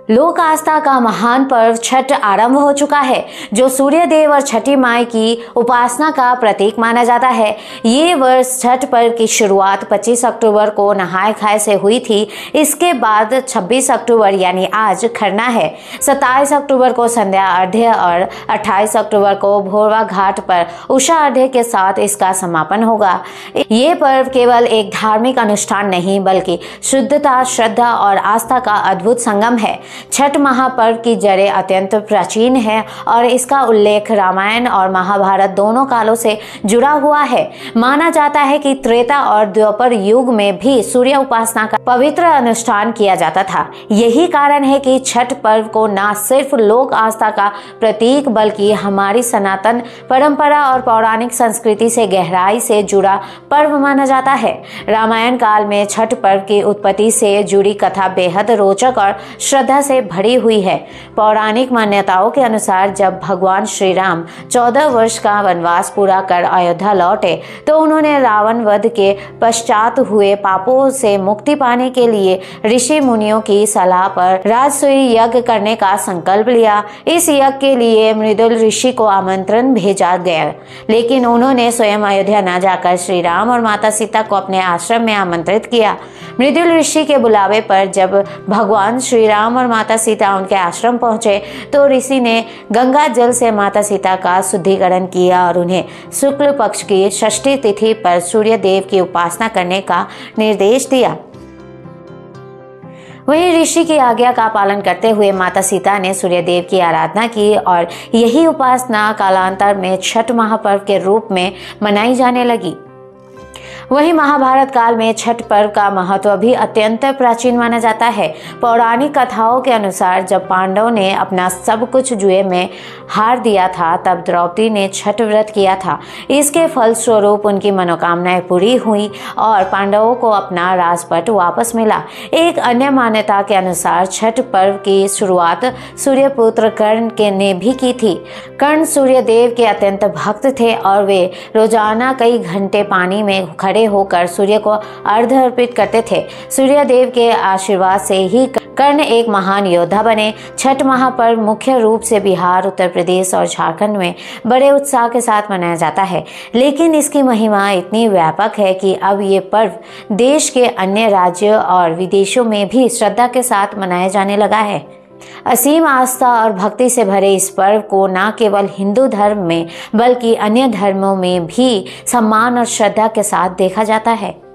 लोक आस्था का महान पर्व छठ आरंभ हो चुका है, जो सूर्य देव और छठी माई की उपासना का प्रतीक माना जाता है। ये वर्ष छठ पर्व की शुरुआत 25 अक्टूबर को नहाय खाए से हुई थी। इसके बाद 26 अक्टूबर यानी आज खरना है। 27 अक्टूबर को संध्या अर्घ्य और 28 अक्टूबर को भोरवा घाट पर उषा अर्घ्य के साथ इसका समापन होगा। ये पर्व केवल एक धार्मिक अनुष्ठान नहीं, बल्कि शुद्धता, श्रद्धा और आस्था का अद्भुत संगम है। छठ महापर्व की जड़ें अत्यंत प्राचीन है और इसका उल्लेख रामायण और महाभारत दोनों कालों से जुड़ा हुआ है। माना जाता है कि त्रेता और द्वापर युग में भी सूर्य उपासना का पवित्र अनुष्ठान किया जाता था। यही कारण है कि छठ पर्व को न सिर्फ लोक आस्था का प्रतीक, बल्कि हमारी सनातन परंपरा और पौराणिक संस्कृति से गहराई से जुड़ा पर्व माना जाता है। रामायण काल में छठ पर्व की उत्पत्ति से जुड़ी कथा बेहद रोचक और श्रद्धा से भरी हुई है। पौराणिक मान्यताओं के अनुसार जब भगवान श्री राम 14 वर्ष का वनवास पूरा कर अयोध्या लौटे, तो उन्होंने रावण वध के पश्चात हुए पापों से मुक्ति पाने के लिए ऋषि मुनियों की सलाह पर राजसूय यज्ञ करने का संकल्प लिया। इस यज्ञ के लिए मृदुल ऋषि को आमंत्रण भेजा गया, लेकिन उन्होंने स्वयं अयोध्या न जाकर श्री राम और माता सीता को अपने आश्रम में आमंत्रित किया। मृदुल ऋषि के बुलावे पर जब भगवान श्री राम और माता सीता उनके आश्रम पहुंचे, तो ऋषि ने गंगा जल से माता सीता का शुद्धिकरण किया और उन्हें शुक्ल पक्ष की षष्ठी तिथि पर सूर्य देव की उपासना करने का निर्देश दिया। वहीं ऋषि की आज्ञा का पालन करते हुए माता सीता ने सूर्य देव की आराधना की और यही उपासना कालांतर में छठ महापर्व के रूप में मनाई जाने लगी। वहीं महाभारत काल में छठ पर्व का महत्व भी अत्यंत प्राचीन माना जाता है। पौराणिक कथाओं के अनुसार जब पांडवों ने अपना सब कुछ जुए में हार दिया था, तब द्रौपदी ने छठ व्रत किया था। इसके फलस्वरूप उनकी मनोकामनाएं पूरी हुई और पांडवों को अपना राजपट वापस मिला। एक अन्य मान्यता के अनुसार छठ पर्व की शुरुआत सूर्यपुत्र कर्ण ने भी की थी। कर्ण सूर्य देव के अत्यंत भक्त थे और वे रोजाना कई घंटे पानी में खड़े होकर सूर्य को अर्घ्य अर्पित करते थे। सूर्य देव के आशीर्वाद से ही कर्ण एक महान योद्धा बने। छठ महापर्व मुख्य रूप से बिहार, उत्तर प्रदेश और झारखंड में बड़े उत्साह के साथ मनाया जाता है, लेकिन इसकी महिमा इतनी व्यापक है कि अब ये पर्व देश के अन्य राज्यों और विदेशों में भी श्रद्धा के साथ मनाया जाने लगा है। असीम आस्था और भक्ति से भरे इस पर्व को न केवल हिंदू धर्म में, बल्कि अन्य धर्मों में भी सम्मान और श्रद्धा के साथ देखा जाता है।